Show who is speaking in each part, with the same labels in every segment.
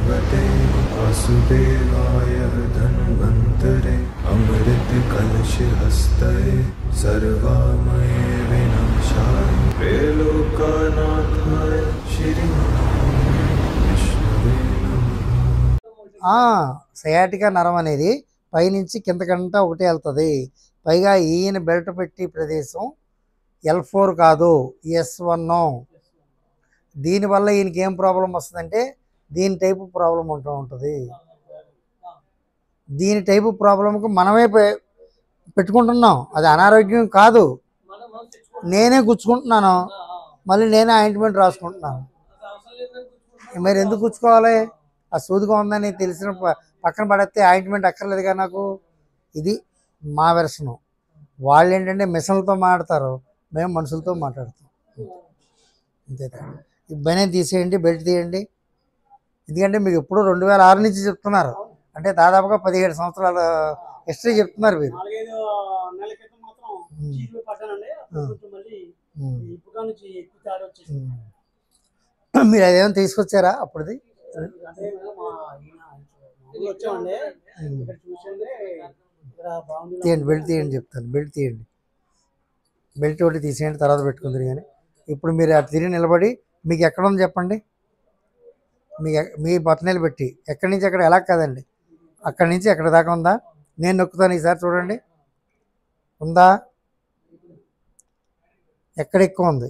Speaker 1: भगवते वासुदेवाय धन्वन्तरे अमृत कलश हस्ते सर्वामये विनाशाय त्रैलोक्यनाथाय श्रीविष्णवे नमः।
Speaker 2: సయాటికా నరం అనేది పైనుంచి కిందకంతా ఒకటే వెళ్తుంది. పైగా ఈయన బెల్ట్ పెట్టి ప్రదేశం L4 కాదు, S1. దీనివల్ల ఈయనకి ఏం ప్రాబ్లం వస్తుందంటే దీని టైపు ప్రాబ్లం ఉంటూ ఉంటుంది. దీని టైపు ప్రాబ్లంకు మనమే పెట్టుకుంటున్నాం. అది అనారోగ్యం కాదు, నేనే గుచ్చుకుంటున్నాను, మళ్ళీ నేనే ఆయింట్మెంట్ రాసుకుంటున్నాను. మరి ఎందుకు గుచ్చుకోవాలి? ఆ సూదిగా ఉందని తెలిసిన పక్కన పడితే ఆయింట్మెంట్ అక్కర్లేదుగా నాకు. ఇది మా వెర్షను. వాళ్ళు ఏంటంటే మిషన్లతో మాట్లాడతారు, మేము మనుషులతో మాట్లాడతాం. అంతే. ఇబ్బంది తీసేయండి, బెల్ట్ తీయండి. ఎందుకంటే మీకు ఎప్పుడు 2006 నుంచి చెప్తున్నారు, అంటే దాదాపుగా 17 సంవత్సరాల హిస్టరీ చెప్తున్నారు మీరు. మీరు అదేమో తీసుకొచ్చారా అప్పుడుది? తీయండి, బెల్ట్ తీయండి చెప్తాను. బెల్ట్ తీయండి, బెల్ట్ ఒకటి తీసేయండి, తర్వాత పెట్టుకుందరు. కానీ ఇప్పుడు మీరు అటు తిరిగి నిలబడి మీకు ఎక్కడ ఉంది చెప్పండి. మీ బట్టనీళ్ళు పెట్టి ఎక్కడి నుంచి ఎక్కడ, ఎలా కాదండి, అక్కడి నుంచి ఎక్కడ దాకా ఉందా? నేను నొక్కుతాను, ఈసారి చూడండి. ఉందా? ఎక్కడ ఎక్కువ ఉంది?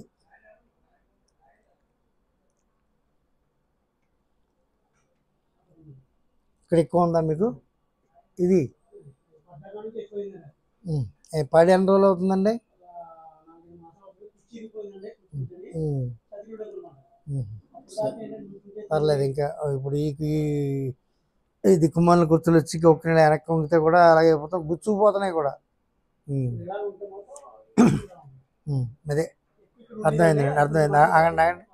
Speaker 2: ఇక్కడ ఎక్కువ ఉందా మీకు? ఇది పడి ఎన్ని రోజులు అవుతుందండి? పర్లేదు. ఇంకా ఇప్పుడు ఈ దిక్కుమాలిన గుర్తులు వచ్చి ఒక్క వెనక్కి వంగితే కూడా అలాగే పోతాం, గుచ్చుకుపోతున్నాయి కూడా. అదే అర్థమైంది, అర్థమైంది. ఆగండి ఆగండి.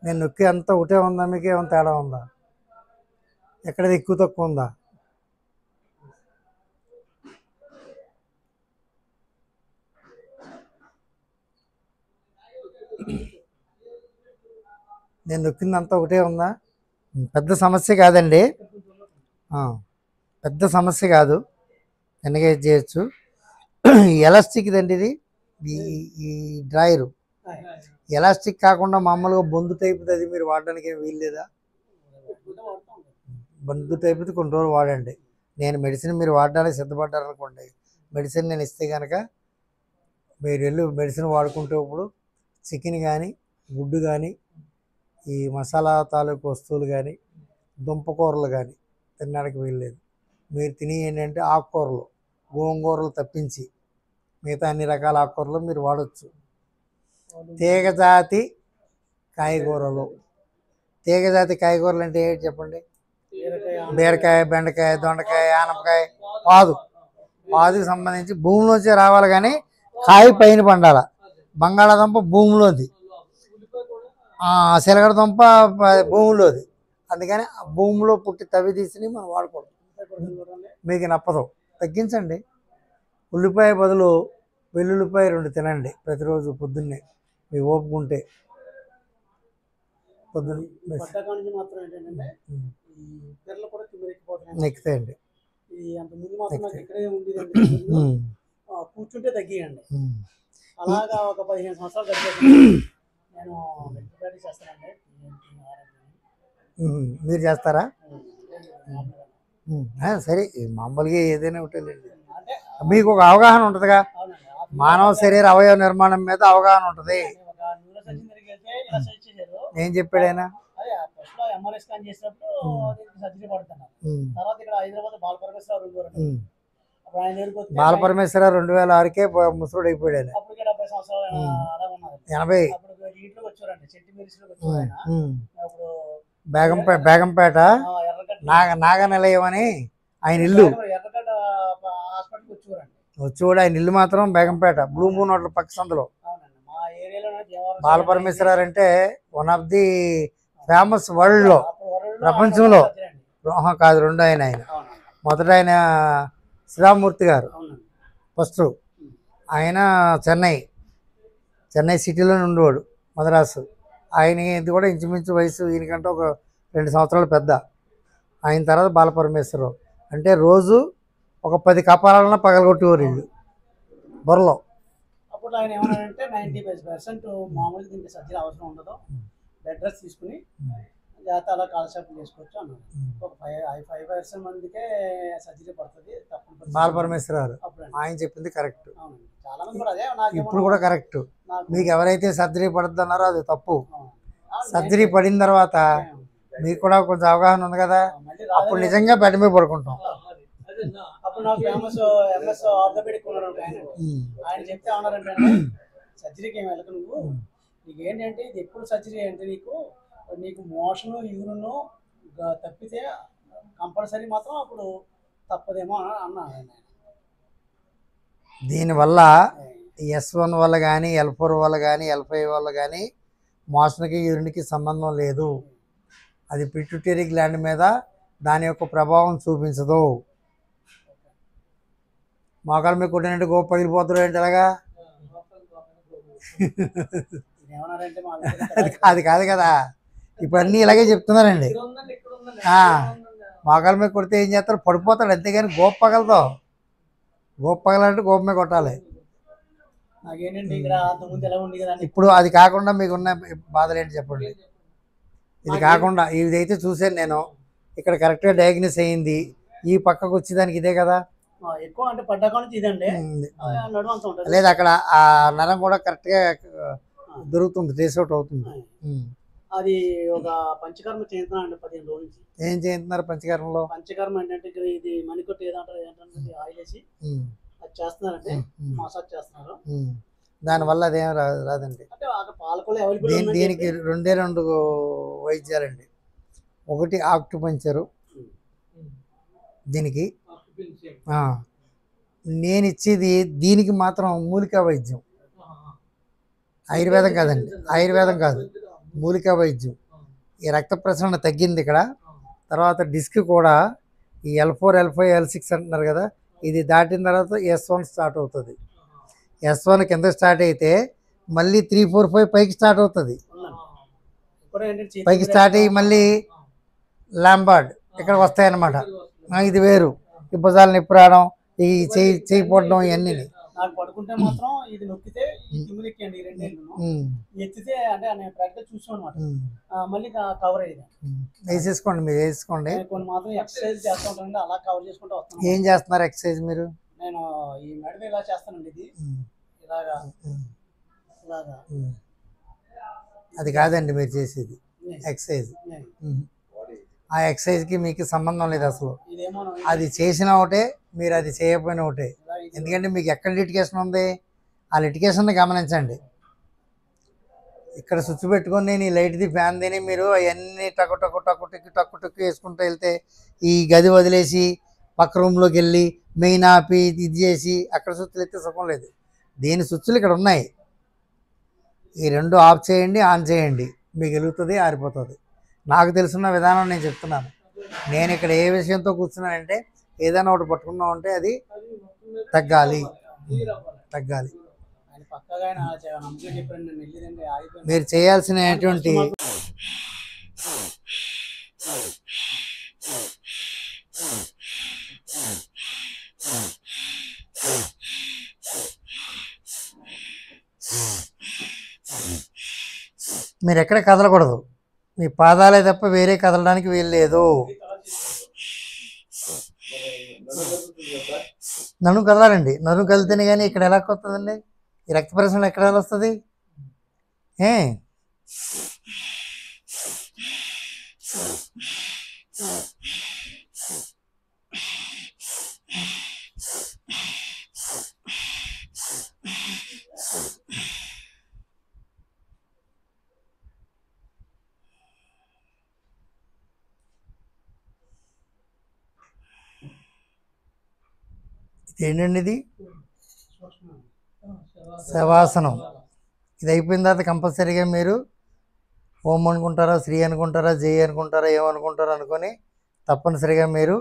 Speaker 2: నేను నొక్కి అంతా ఒకటే ఉందా? మీకు ఏమైనా తేడా ఉందా? ఎక్కడైనా ఎక్కువ తక్కువ ఉందా? నేను నొక్కిందంతా ఒకటే ఉందా? పెద్ద సమస్య కాదండి, పెద్ద సమస్య కాదు, వెనక చేయొచ్చు. ఎలాస్టిక్ దండి ఇది. ఈ డ్రాయరు ఎలాస్టిక్ కాకుండా మామూలుగా బొందు టైపుది, అది మీరు వాడడానికి ఏమి వీలు లేదా? బొందు టైపుది కొన్ని రోజులు వాడండి. నేను మెడిసిన్ మీరు వాడడానికి సిద్ధపడ్డారనుకోండి, మెడిసిన్ నేను ఇస్తే కనుక మీరు వెళ్ళి మెడిసిన్ వాడుకుంటేప్పుడు చికెన్ కానీ, గుడ్డు కానీ, ఈ మసాలా తాలూకు వస్తువులు కానీ, దుంపకూరలు కానీ తినడానికి వీల్లేదు. మీరు తిని ఏంటంటే ఆకుకూరలు, గోంగూరలు తప్పించి మిగతా అన్ని రకాల ఆకుకూరలు మీరు వాడచ్చు. తీగజాతి కాయగూరలు. తీగజాతి కాయగూరలు అంటే ఏంటి చెప్పండి? బీరకాయ, బెండకాయ, దొండకాయ, ఆనపకాయ, పాదుకి సంబంధించి భూమిలోంచి రావాలి, కానీ కాయ పైన పండాల. బంగాళాదుంప భూమిలోది, శనగడదుంప భూమిలోది. అందుకని భూమిలో పుట్టి తవ్వి తీసి మనం వాడుకోవడం మీకు నప్పదు. తగ్గించండి. ఉల్లిపాయ బదులు వెల్లుల్లిపాయ 2 తినండి ప్రతిరోజు పొద్దున్నే, మీ ఓపుకుంటే. పొద్దున్న నెక్కుతాయండి,
Speaker 3: కూర్చుంటే తగ్గియండి. అలాగా ఒక 15 సంవత్సరాలు నేను చేస్తానండి.
Speaker 2: మీరు చేస్తారా? సరే, మామూలుగా ఏదైనా ఉంటుందండి. మీకు ఒక అవగాహన ఉంటుందిగా, మానవ శరీర అవయవ నిర్మాణం మీద అవగాహన ఉంటుంది. ఏం చెప్పాడైనా? బాలపరమేశ్వర 2006కే ముసలుడు అయిపోయాడు. 80 బేగంపేట నాగనిలయం అని ఆయన ఇల్లు. వచ్చి కూడా ఆయన ఇల్లు మాత్రం బేగంపేట, బ్లూ మూన్ హోటల్ పక్క సందులో. బాలపరమేశ్వర అంటే వన్ ఆఫ్ ది ఫేమస్ వరల్డ్లో, ప్రపంచంలో. కాదు, 2 ఆయన. మొదట ఆయన శ్రీరామమూర్తి గారు
Speaker 3: అవునండి.
Speaker 2: ఫస్ట్. ఆయన చెన్నై సిటీలోనే ఉండేవాడు, మద్రాసు. ఆయన ఇది కూడా ఇంచుమించు వయసు ఈయనకంటే ఒక 2 సంవత్సరాలు పెద్ద. ఆయన తర్వాత బాలపరమేశ్వరరావు. అంటే రోజు ఒక 10 కపాలాలను పగలగొట్టేవారు వీళ్ళు బుర్రలో.
Speaker 3: అప్పుడు ఆయన ఏమన్నాడంటే 95% మామూలుగా దీనికి సర్జరీ అవసరం ఉండదు, బెడ్ రెస్ట్ తీసుకుని జాగ్రత్త అలా కాలక్షేపం చేసుకోవచ్చు అన్నారు. ఒక 5% మందికే సర్జరీ పడుతుంది తప్పనిసరి.
Speaker 2: బాలపరమేశ్వరరావు
Speaker 3: అప్పుడు
Speaker 2: ఆయన చెప్పింది కరెక్ట్.
Speaker 3: అవునండి, చాలా మంది కూడా అదే నాకేమో
Speaker 2: ఇప్పుడు కూడా కరెక్ట్.
Speaker 3: నాకు
Speaker 2: మీకు ఎవరైతే సర్జరీ పడుతుంది అన్నారో అది తప్పు.
Speaker 3: ఆ,
Speaker 2: సర్జరీ పడిన తర్వాత మీకు కూడా కొంచెం అవగాహన ఉంది కదా,
Speaker 3: మళ్ళీ
Speaker 2: అప్పుడు నిజంగా బెడ్ మీద పడుకుంటాం.
Speaker 3: అప్పుడు నాకు ఎంఎస్ ఆర్థోపెడిక్ ఉన్నాడు ఆయన. ఆయన చెప్తే ఏమన్నారంటే సర్జరీకి ఏమి వెళ్ళకు నువ్వు, నీకు ఏంటంటే ఇది ఎప్పుడు సర్జరీ అంటే నీకు మోషన్ యూరిన్ తప్పితే కంపల్సరీ మాత్రం అప్పుడు తప్పదేమో అని అన్నాడు ఆయన.
Speaker 2: దీనివల్ల S1 వల్ల కానీ L4 వల్ల కానీ L5 వల్ల కానీ మోషన్కి యూరిన్కి సంబంధం లేదు. అది పిట్యూటరీ గ్లాండ్ మీద దాని యొక్క ప్రభావం చూపించదు. మోకాలు మీద కొట్టినట్టు గోప పగిలిపోతారు ఏంటి అలాగా?
Speaker 3: ఏమన్నారంటే మా
Speaker 2: అది కాదు కదా, ఇప్పుడు అన్నీ ఇలాగే చెప్తున్నారండి. మోకాలు మీద కొడితే ఏం చేస్తారు, పడిపోతాడు అంతేగాని గోప పగలతావు. గోప పగలంటే గోప మీద కొట్టాలి.
Speaker 3: నాకేంటంటే ఇక్కడ అంతకుముందు ఎలా ఉంది కదా
Speaker 2: ఇప్పుడు అది కాకుండా మీకున్న బాధలు ఏంటి చెప్పండి. ఇది కాకుండా ఇదైతే చూసాను నేను, ఇక్కడ కరెక్ట్గా డయాగ్నోస్ అయ్యింది. ఈ పక్కకు వచ్చేదానికి ఇదే కదా
Speaker 3: ఎక్కువ అంటే పడ్డాక నుంచి ఇదండి నడుము అంత ఉంటుంది.
Speaker 2: లేదు, అక్కడ ఆ నరం కూడా కరెక్ట్గా దొరుకుతుంది, ట్రేస్ అవుట్ అవుతుంది.
Speaker 3: అది ఒక పంచకర్మ చేస్తున్నానండి 15 రోజుల నుంచి.
Speaker 2: ఏం చేస్తున్నారు పంచకర్మలో?
Speaker 3: పంచకర్మ ఏంటంటే ఇక్కడ ఇది మణికొట్టు ఏదంటారు ఏంటంటే ఆయిల్ వేసి అది చేస్తున్నారంటే మసాజ్ చేస్తున్నారు.
Speaker 2: దానివల్ల అదేం రాదండి.
Speaker 3: అంటే అక్కడ పాలకొల్లు అవైలబుల్
Speaker 2: దీనికి 2 వైద్యాలండి. ఒకటి ఆక్యుపంక్చరు దీనికి. నేను ఇచ్చేది దీనికి మాత్రం మూలికా వైద్యం, ఆయుర్వేదం కాదండి. ఆయుర్వేదం కాదు, మూలికా వైద్యం. ఈ రక్త ప్రసరణ తగ్గింది ఇక్కడ. తర్వాత డిస్క్ కూడా ఈ L4 L5 L6 అంటున్నారు కదా, ఇది దాటిన తర్వాత S1 స్టార్ట్ అవుతుంది. S1 కింద స్టార్ట్ అయితే మళ్ళీ 3, 4, 5 పైకి స్టార్ట్ అవుతుంది. పైకి స్టార్ట్ అయ్యి మళ్ళీ లాంబార్డ్ ఇక్కడికి వస్తాయి అన్నమాట. ఇది వేరు. ఈ భుజాలు నొప్పి రావడం, ఈ చేయి పడడం, ఇవన్నీ.
Speaker 3: నాకు పడుకుంటే మాత్రం ఇది నొక్కితే ఈ కిందకి ఎక్కండి 2 ఏళ్ళు ఎత్తితే అంటే నేను ప్రాక్టికల్ చూసాను అనమాట. మళ్ళీ కవర్ అయ్యేది.
Speaker 2: వేసేసుకోండి, మీరు వేసుకోండి.
Speaker 3: కొన్ని మాత్రం ఎక్సర్సైజ్ చేస్తూ ఉంటానండి, అలా కవర్ చేసుకుంటూ వస్తాను.
Speaker 2: ఏం చేస్తున్నారు ఎక్సర్సైజ్ మీరు?
Speaker 3: నేను ఈ మెడ ఇలా చేస్తానండి, ఇది ఇలాగా ఇలాగా.
Speaker 2: అది కాదండి మీరు చేసేది ఎక్సర్సైజ్. ఆ ఎక్సర్సైజ్కి మీకు సంబంధం లేదు అసలు.
Speaker 3: ఇదేమో
Speaker 2: అది చేసిన ఒకటే, మీరు అది చేయకపోయినా ఒకటే. ఎందుకంటే మీకు ఎక్కడ లిటికేషన్ ఉంది, ఆ లిటికేషన్ని గమనించండి. ఇక్కడ స్విచ్ పెట్టుకొని నేను ఈ లైట్ది ఫ్యాన్ తిని మీరు అవన్నీ టక్కు వేసుకుంటూ వెళ్తే ఈ గది వదిలేసి పక్క రూమ్లోకి వెళ్ళి మెయిన్ ఆపి ఇది చేసి అక్కడ స్విచ్లు ఎత్తే సుఖం లేదు. దీని స్విచ్లు ఇక్కడ ఉన్నాయి. ఈ 2 ఆఫ్ చేయండి, ఆన్ చేయండి, మీకు వెలుగుతుంది, ఆరిపోతుంది. నాకు తెలుసున్న విధానం నేను చెప్తున్నాను. నేను ఇక్కడ ఏ విషయంతో కూర్చున్నానంటే ఏదైనా ఒకటి పట్టుకున్నాం అంటే అది తగ్గాలి. మీరు చేయాల్సినటువంటి మీరు ఎక్కడ కదలకూడదు. మీ పాదాలే తప్ప వేరే కదలడానికి వీలు లేదు. నన్ను కదలాలండి. నన్ను కదిలితేనే కానీ ఇక్కడ ఎలా వస్తుందండి? ఈ రక్త ప్రసరణ ఎక్కడ వస్తుంది? ఏంటండి ఇది? శవాసనం. ఇది అయిపోయిన తర్వాత కంపల్సరీగా మీరు ఓం అనుకుంటారా, శ్రీ అనుకుంటారా, జై అనుకుంటారా, ఏమనుకుంటారా అనుకొని తప్పనిసరిగా మీరు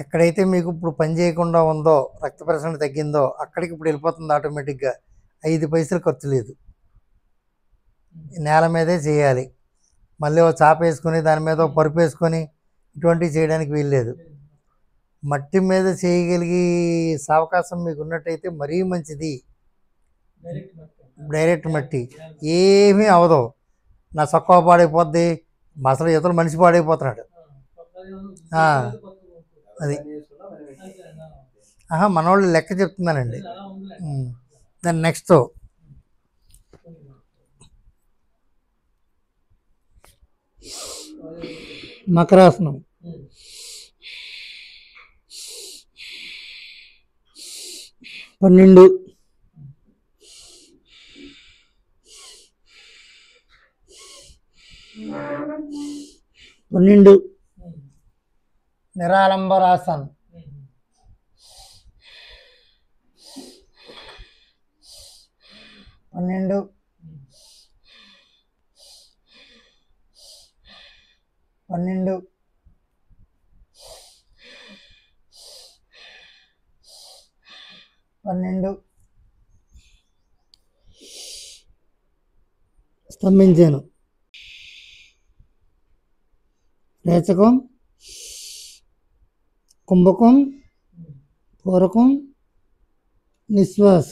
Speaker 2: ఎక్కడైతే మీకు ఇప్పుడు పని చేయకుండా ఉందో, రక్త ప్రసరణ తగ్గిందో అక్కడికి ఇప్పుడు వెళ్ళిపోతుంది ఆటోమేటిక్గా. 5 పైసలు ఖర్చు లేదు. నేల మీదే చేయాలి. మళ్ళీ ఒక చాప వేసుకొని దాని మీద ఒక పరుపు వేసుకొని ఇటువంటివి చేయడానికి వీల్లేదు. మట్టి మీద చేయగలిగే అవకాశం మీకు ఉన్నట్టయితే మరీ మంచిది. డైరెక్ట్ మట్టి ఏమీ అవదు. నా చొక్కా పాడైపోద్ది, అసలు ఇతరులు మనిషి పాడైపోతున్నాడు. అది మనోళ్ళు లెక్క చెప్తున్నానండి. దాని నెక్స్ట్ మకరాసనం. పన్నెండు నిరాలంబరాసన్. 12 స్తంభించాను. రేచకం, కుంభకం, పూరకం, నిశ్వాస.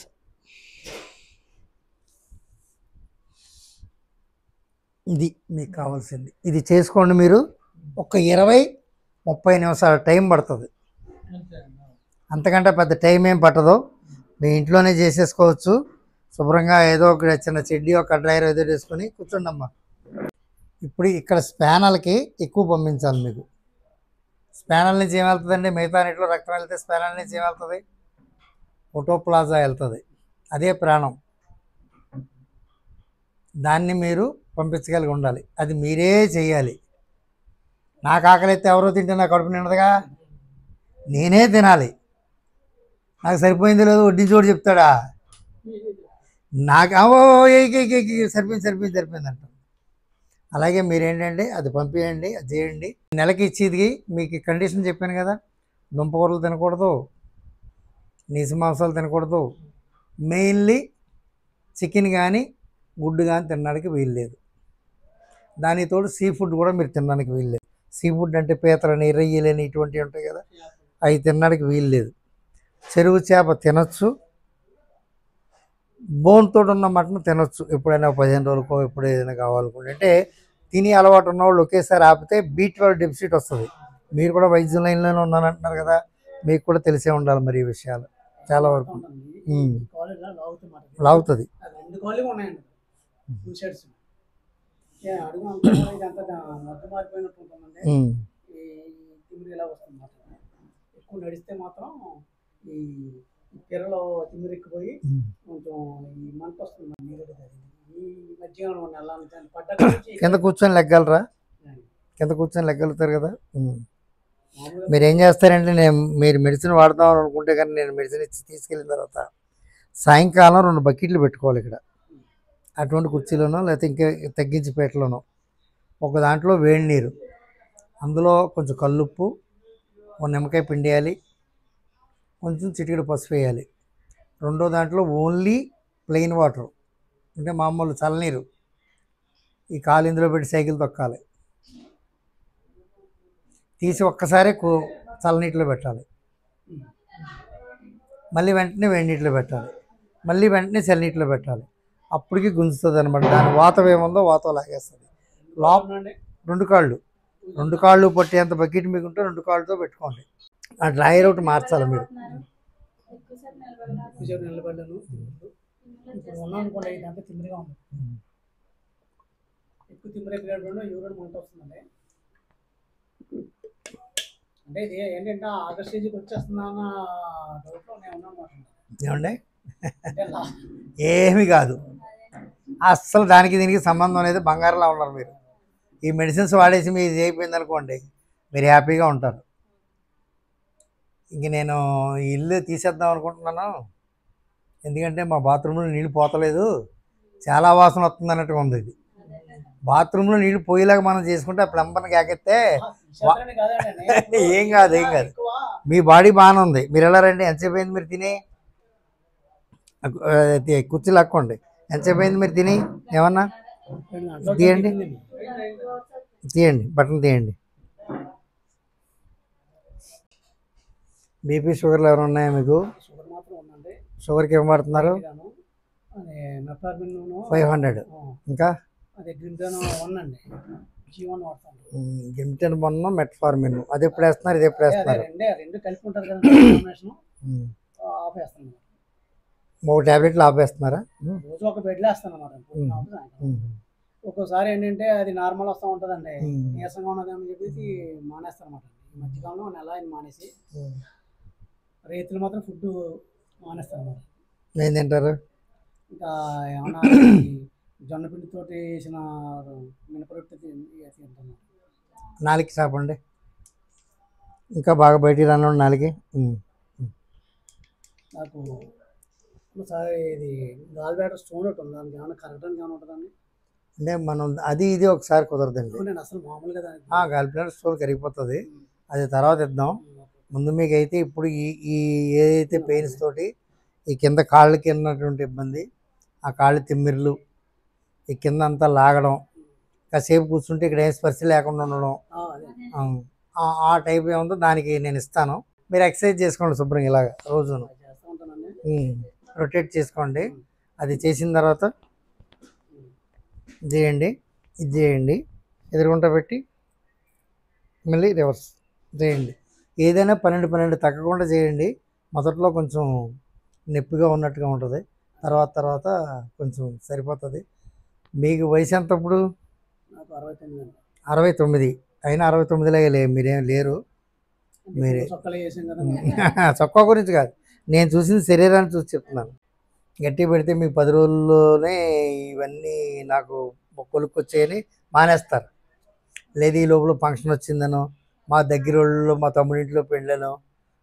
Speaker 2: ఇది మీకు కావాల్సింది. ఇది చేసుకోండి. మీరు ఒక 20-30 నిమిషాల టైం పడుతుంది. అంతకంటే పెద్ద టైం ఏం పట్టదు. మీ ఇంట్లోనే చేసేసుకోవచ్చు శుభ్రంగా. ఏదో ఒక చిన్న చెడ్డీ, ఒక డ్రైవర్ ఏదో వేసుకొని కూర్చోండమ్మా. ఇప్పుడు ఇక్కడ స్పానల్కి ఎక్కువ పంపించాలి మీకు. స్పానల్ నుంచి ఏం వెళ్తుందండి? మిగతా నీటిలో రక్తం వెళ్తే స్పానల్ నుంచి ఏం వెళ్తుంది? ఫోటోప్లాజా వెళ్తుంది. అదే ప్రాణం. దాన్ని మీరు పంపించగలిగి ఉండాలి. అది మీరే చేయాలి. నాకు ఆకలి అయితే ఎవరో తింటే నా కడుపు నిండదుగా, నేనే తినాలి. నాకు సరిపోయింది లేదు వడ్డించోడు చెప్తాడా? నాకు సరిపోయింది అంట. అలాగే మీరేంటంటే అది పంపించండి, అది చేయండి. నెలకి ఇచ్చేది మీకు కండిషన్ చెప్పాను కదా. దుంపకూరలు తినకూడదు, నీసు మాంసాలు తినకూడదు, మెయిన్లీ చికెన్ కానీ గుడ్డు కానీ తినడానికి వీల్లేదు. దానితోడు సీ ఫుడ్ కూడా మీరు తినడానికి వీల్లేదు. సీ ఫుడ్ అంటే పీతలని, రొయ్యలని ఇటువంటివి ఉంటాయి కదా, అవి తినడానికి వీల్లేదు. చెరువు చేప తినచ్చు, బోన్తో ఉన్న మటన్ తినొచ్చు ఎప్పుడైనా 15 రోజులకో ఎప్పుడు ఏదైనా కావాలనుకుంటే. అంటే తిని అలవాటు ఉన్నవాళ్ళు ఒకేసారి ఆపితే B12 డెఫిసిట్ వస్తుంది. మీరు కూడా వైద్య లైన్లోనే ఉన్నానంటున్నారు కదా, మీకు కూడా తెలిసే ఉండాలి మరి ఈ విషయాలు చాలా వరకు. లాగుతుంది.
Speaker 3: ఎక్కువ నడిస్తే మాత్రం ఈ తెరలో తిమ్మిరెక్కిపోయి కొంచెం ఈ మంట వస్తుంది. ఈ మధ్యాహ్నం నెల పడ్డ
Speaker 2: కింద కూర్చొని లెగ్గలరా? కింద కూర్చొని లెగ్గలుగుతారు కదా. మీరు ఏం చేస్తారంటే, మీరు మెడిసిన్ వాడదాం అనుకుంటే కానీ నేను మెడిసిన్ ఇచ్చి తీసుకెళ్ళిన తర్వాత సాయంకాలం 2 బకెట్లు పెట్టుకోవాలి ఇక్కడ. అటువంటి కుర్చీలోనో లేకపోతే ఇంకా తగ్గించి పేటలోనో. ఒక దాంట్లో వేడి నీరు, అందులో కొంచెం కల్లుప్పు, 1 నిమ్మకాయ పిండేయాలి, కొంచెం చిటికెడు పసుపు వేయాలి. రెండో దాంట్లో ఓన్లీ ప్లెయిన్ వాటర్, అంటే మామూలు చల్లనీరు. ఈ కాలు ఇందులో పెట్టి సైకిల్ తొక్కాలి. తీసి ఒక్కసారి చల్లనీటిలో పెట్టాలి, మళ్ళీ వెంటనే వేడి నీటిలో పెట్టాలి, మళ్ళీ వెంటనే చల్లనీటిలో పెట్టాలి. అప్పటికి గుంజుతుంది అనమాట. దాని వాతం ఏముందో వాతం లాగేస్తుంది. లోపల 2 కాళ్ళు పట్టేంత బకెట్ మీకు ఉంటే 2 కాళ్ళతో పెట్టుకోండి. ఆ డ్రైయర్ ఒకటి మార్చాలి మీరు.
Speaker 3: నిలబడ్డాను ఉన్నాను అనుకోండి. ఇదంతా తిమ్మిరిగా ఉంది. ఎక్కువ తిమ్మిరెక్కినప్పుడు యూరిన్ మంట వస్తుందండి. అంటే ఇది ఏంటంటే ఆగస్ట్ స్టేజ్కి వచ్చేస్తుందా అన్న డౌట్లో నేను ఉన్నాను.
Speaker 2: ఏమండి? ఏమి కాదు అస్సలు. దానికి దీనికి సంబంధం అనేది బంగారంలో ఉన్నారు మీరు. ఈ మెడిసిన్స్ వాడేసి మీరు ఇది అయిపోయింది అనుకోండి, మీరు హ్యాపీగా ఉంటారు. ఇంక నేను ఇల్లు తీసేద్దాం అనుకుంటున్నాను, ఎందుకంటే మా బాత్రూంలో నీళ్ళు పోతలేదు, చాలా వాసన వస్తుంది అన్నట్టుగా ఉంది. ఇది బాత్రూంలో నీళ్ళు పోయేలాగా మనం చేసుకుంటే ఆ ప్లంబర్ని కాకెత్తే
Speaker 3: విషయాలని కాదండి, నేను ఇప్పుడు
Speaker 2: ఏం కాదు ఏం కాదు,
Speaker 3: ఎక్కువ
Speaker 2: మీ బాడీ బాగానే ఉంది. మీరు ఎలా రండి, ఎంతసేపు అయింది మీరు తిని? కుర్చీలు లాక్కోండి. ఎంతసేపు అయింది మీరు తిని? ఏమన్నా
Speaker 3: 2 గంటలు
Speaker 2: తీయండి,
Speaker 3: తిరిగింది.
Speaker 2: తీయండి, బట్టలు తీయండి. బీపీ షుగర్లు ఎవరు ఉన్నాయా మీకు?
Speaker 3: షుగర్ మాత్రం ఉందండి.
Speaker 2: షుగర్కి ఏం వాడుతున్నారు?
Speaker 3: గాను అది మెట్ఫార్మిన్
Speaker 2: 500. ఇంకా
Speaker 3: అది గ్లింటన్ 1 అండి, G1 వాడతాను.
Speaker 2: గిమ్టన్ మొన్న మెట్ఫార్మిన్, అది ఎప్పుడు వేస్తున్నారు, ఇది ఎప్పుడు
Speaker 3: అదే
Speaker 2: వేస్తున్నారు?
Speaker 3: రెండు కలిపి ఉంటారు కదండి కాంబినేషన్. ఆఫ్ వేస్తాను,
Speaker 2: మూడు ట్యాబ్లెట్లు ఆపేస్తున్నారా?
Speaker 3: రోజు ఒక బెడ్లో వేస్తాను అన్నమాట. ఒక్కోసారి ఏంటంటే అది నార్మల్ వస్తూ ఉంటుందండి, నీరసంగా ఉన్నదని చెప్పేసి మానేస్తాను అనమాట. ఈ మధ్యకాలంలో నెల ఆయన మానేసి రైతులు మాత్రం ఫుడ్ మానేస్తాను అనమాట.
Speaker 2: ఏం తింటారు?
Speaker 3: ఇంకా ఏమన్నా జొన్న పిండితోటి వేసిన మినపరొట్టె తింటాను.
Speaker 2: నాలుగు చాపండి, ఇంకా బాగా బయటికి రాను నాలుగు.
Speaker 3: నాకు ఒకసారి ఇది గాల్ బ్యాటర్ స్టోన్ ఒకటి ఉంది, దానికి ఏమైనా కరగడానికి ఏమైనా ఉంటుందండి?
Speaker 2: అంటే మనం అది ఇది ఒకసారి కుదరదండి.
Speaker 3: నేను అసలు మామూలుగా దానికి
Speaker 2: గాల్ బ్లాడర్ స్టోన్ కరిగిపోతుంది, అది తర్వాత ఇద్దాం. ముందు మీకు అయితే ఇప్పుడు ఈ ఏదైతే పెయిన్స్ తోటి ఈ కింద కాళ్ళకి ఉన్నటువంటి ఇబ్బంది, ఆ కాళ్ళు తిమ్మిర్లు, ఈ కింద అంతా లాగడం, కాసేపు కూర్చుంటే ఇక్కడ ఏం స్పర్శ లేకుండా ఉండడం, ఆ టైప్ ఏముందో దానికి నేను ఇస్తాను. మీరు ఎక్సర్సైజ్ చేసుకోండి శుభ్రంగా ఇలాగ రోజును,
Speaker 3: చేస్తూ ఉంటానండి.
Speaker 2: రొటేట్ చేసుకోండి. అది చేసిన తర్వాత చేయండి, ఇది చేయండి, ఎదురుగుంట పెట్టి మళ్ళీ రివర్స్ చేయండి. ఏదైనా 12 తగ్గకుండా చేయండి. మొదట్లో కొంచెం నొప్పిగా ఉన్నట్టుగా ఉంటుంది, తర్వాత కొంచెం సరిపోతుంది. మీకు వయసు ఎంత ఇప్పుడు?
Speaker 3: నాకు 69 అండి.
Speaker 2: 69. అయినా 69 మీరేం లేరు. మీరే
Speaker 3: చొక్కలు వేసాం కదా.
Speaker 2: చొక్కా గురించి కాదు, నేను చూసిన శరీరాన్ని చూసి చెప్తున్నాను. గట్టి పెడితే మీకు 10 రోజుల్లోనే ఇవన్నీ నాకు కొలుక్కొచ్చేయని మానేస్తారు. లేదు ఈ లోపల ఫంక్షన్ వచ్చిందనో, మా దగ్గర వాళ్ళు మా తమ్ముడింట్లో పెళ్ళనో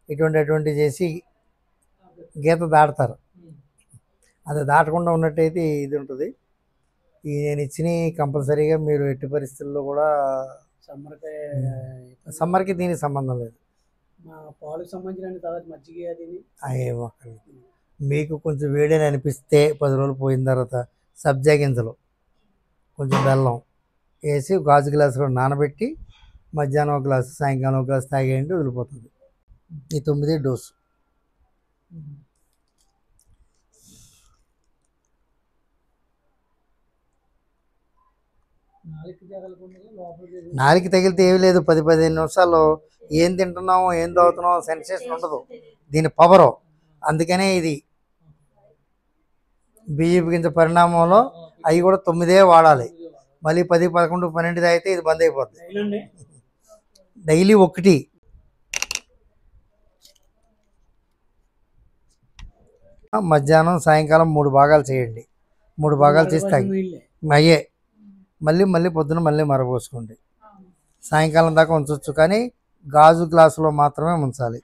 Speaker 2: అటువంటివి చేసి గీత దాడతారు. అది దాటకుండా ఉన్నట్టయితే ఇది ఉంటుంది. ఈ నేను ఇచ్చినవి కంపల్సరీగా మీరు ఎట్టి పరిస్థితుల్లో కూడా, సమ్మర్కి దీనికి సంబంధం లేదు.
Speaker 3: మా పాలకు సంబంధించిన తర్వాత మజ్జిగ అది
Speaker 2: ఏమో మీకు కొంచెం వేడని అనిపిస్తే 10 రోజులు పోయిన తర్వాత సబ్జా గింజలు కొంచెం బెల్లం వేసి గాజు గ్లాసులో నానబెట్టి మధ్యాహ్నం ఒక గ్లాసు సాయంకాలం ఒక గ్లాసు తాగేయండి, వదిలిపోతుంది. ఈ 9 డోసు. నాలుగు తగిలితే ఏమి లేదు, 10-15 నిమిషాల్లో ఏం తింటున్నామో ఏం తాగుతున్నామో సెన్సేషన్ ఉండదు. దీని పవరు అందుకనే ఇది బియ్యపు గింజ పరిణామంలో అవి కూడా 9 వాడాలి. మళ్ళీ 10, 11, 12 తాగితే ఇది బంద్ అయిపోతుంది. డైలీ 1 మధ్యాహ్నం సాయంకాలం 3 భాగాలు చేయండి. 3 భాగాలు చేసి తాగి అయ్యే మళ్ళీ పొద్దున మళ్ళీ మరపోసుకోండి. సాయంకాలం దాకా ఉంచవచ్చు, కానీ గాజు గ్లాసులో మాత్రమే ఉంచాలి.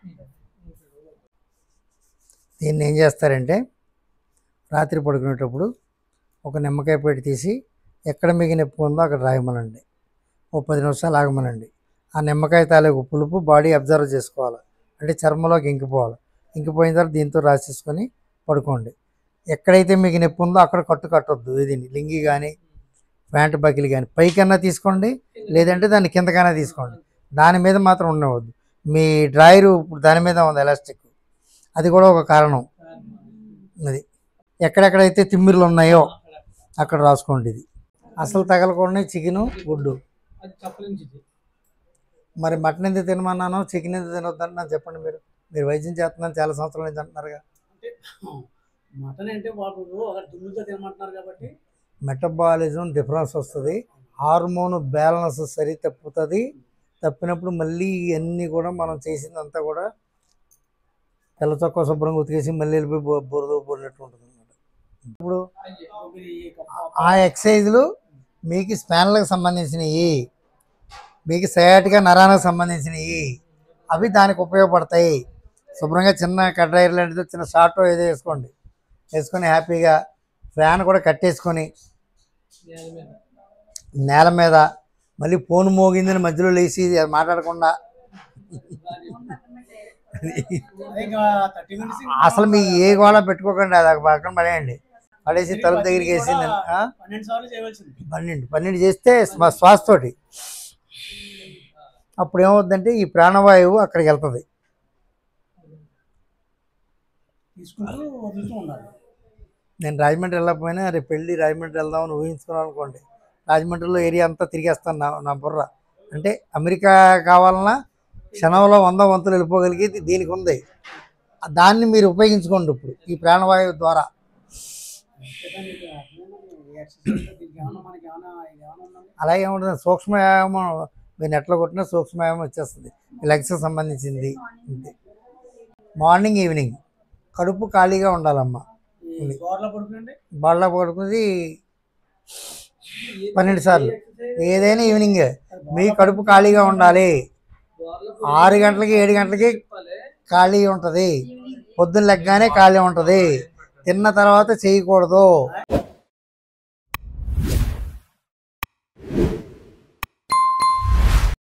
Speaker 2: దీన్ని ఏం చేస్తారంటే రాత్రి పడుకునేటప్పుడు ఒక నిమ్మకాయ పెట్టి తీసి ఎక్కడ మీకు నొప్పి ఉందో అక్కడ రాయమనండి. 10 నిమిషాలు ఆగమనండి. ఆ నిమ్మకాయ తాలూకు పులుపు బాడీ అబ్జర్వ్ చేసుకోవాలి, అంటే చర్మంలోకి ఇంకిపోవాలి. ఇంకిపోయిన తర్వాత దీంతో రాసేసుకొని పడుకోండి. ఎక్కడైతే మీకు నొప్పి ఉందో అక్కడ కట్టొద్దు. ఇది లింగి కానీ ప్యాంటు బకిలి కానీ పైకన్నా తీసుకోండి, లేదంటే దాన్ని కిందకైనా తీసుకోండి. దాని మీద మాత్రం ఉండవద్దు. మీ డ్రాయరు ఇప్పుడు దాని మీద ఉంది ఎలాస్టిక్, అది కూడా ఒక కారణం. అది ఎక్కడెక్కడైతే తిమ్మిర్లు ఉన్నాయో అక్కడ రాసుకోండి. ఇది అసలు తగలకుండా చికెను గుడ్డు. మరి మటన్ ఎందుకు తినమన్నాను, చికెన్ ఎందుకు తినొద్దని నాకు చెప్పండి. మీరు వైద్యం చేస్తున్నాను చాలా సంవత్సరాల నుంచి అంటున్నారుగా.
Speaker 3: మటన్ అంటే వాళ్ళు దుమ్ముతో తినమంటున్నారు కాబట్టి
Speaker 2: మెటబాలిజం డిఫరెన్స్ వస్తుంది, హార్మోన్ బ్యాలెన్స్ సరి తప్పుతుంది. తప్పినప్పుడు మళ్ళీ ఇవన్నీ కూడా మనం చేసిందంతా కూడా తెల్ల చొక్కా శుభ్రంగా ఉతికేసి మళ్ళీ వెళ్ళిపోయి బొరినట్టు ఉంటుంది అనమాట. ఇప్పుడు ఆ ఎక్సర్సైజులు మీకు స్పానర్లకు సంబంధించినవి, మీకు సయాటికా నరానికి సంబంధించినవి, అవి దానికి ఉపయోగపడతాయి. శుభ్రంగా చిన్న కడ్రైర్ లాంటిది చిన్న షార్ట్ ఏదో వేసుకొని హ్యాపీగా ఫ్యాన్ కూడా కట్టేసుకొని నేల మీద మళ్ళీ ఫోన్ మోగిందని మధ్యలో లేచి మాట్లాడకుండా
Speaker 3: అదే ఇంకా 30 minutes
Speaker 2: అసలు మీ ఏ గోళ పెట్టుకోకండి, అది పక్కన పడేయండి. పడేసి తలుపు దగ్గరికి వేసి
Speaker 3: 12 సార్లు చేయవలసింది.
Speaker 2: 12 చేస్తే శ్వాసతోటి అప్పుడు ఏమవుతుందంటే ఈ ప్రాణవాయువు అక్కడికి వెళ్తుంది.
Speaker 3: తీసుకుంటూ వదులుతూ ఉండాలి.
Speaker 2: నేను రాజమండ్రి వెళ్ళకపోయినా రేపు పెళ్ళి రాజమండ్రి వెళ్దామని ఊహించుకున్నాను అనుకోండి, రాజమండ్రిలో ఏరియా అంతా తిరిగేస్తాను. నా బుర్ర అంటే అమెరికా కావాలన్నా క్షణంలో 100 వంతులు వెళ్ళిపోగలిగేది దీనికి ఉంది. దాన్ని మీరు ఉపయోగించుకోండి ఇప్పుడు ఈ ప్రాణవాయువు ద్వారా. అలాగే ఉంటుంది సూక్ష్మవ్యాయామం. మీరు నెట్లో కొట్టిన సూక్ష్మవ్యాయామం వచ్చేస్తుంది, లెగ్స్కి సంబంధించింది. మార్నింగ్ ఈవినింగ్ కడుపు ఖాళీగా ఉండాలమ్మా. బాళ్ళ పడుకునేది 12 సార్లు ఏదైనా ఈవినింగ్. మీ కడుపు ఖాళీగా ఉండాలి. 6 గంటలకి 7 గంటలకి ఖాళీ ఉంటుంది, పొద్దున్న లెగ్గానే ఖాళీ ఉంటుంది. తిన్న తర్వాత చేయకూడదు.